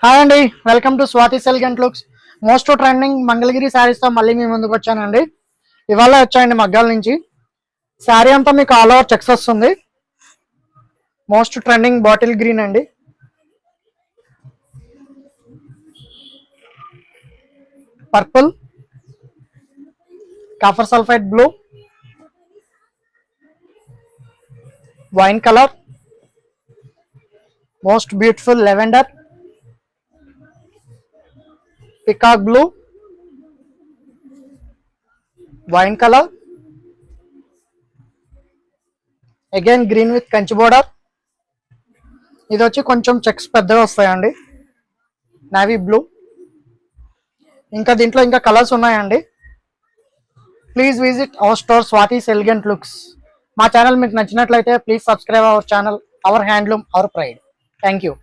Hi అండి, welcome to Swathi elegant looks. Most trending Mangalagiri saris తో మళ్ళీ మీ ముందుకు వచ్చానండి. ఇవాళ వచ్చాయండి మగ్గాల నుంచి. శారీ అంతా మీకు ఆల్ ఓవర్ చెక్స్ వస్తుంది. మోస్ట్ ట్రెండింగ్ బాటిల్ గ్రీన్ అండి. Purple, copper sulphide blue, wine colour, most beautiful lavender, peacock blue, wine colour, again green with Kanchi border. ఇది వచ్చి కొంచెం చెక్స్ పెద్దగా వస్తాయండి. Navy blue. ఇంకా దీంట్లో ఇంకా కలర్స్ ఉన్నాయండి. Please visit our store Swathi elegant looks. మా ఛానల్ మీకు నచ్చినట్లయితే please subscribe our channel, our handloom, our pride. Thank you.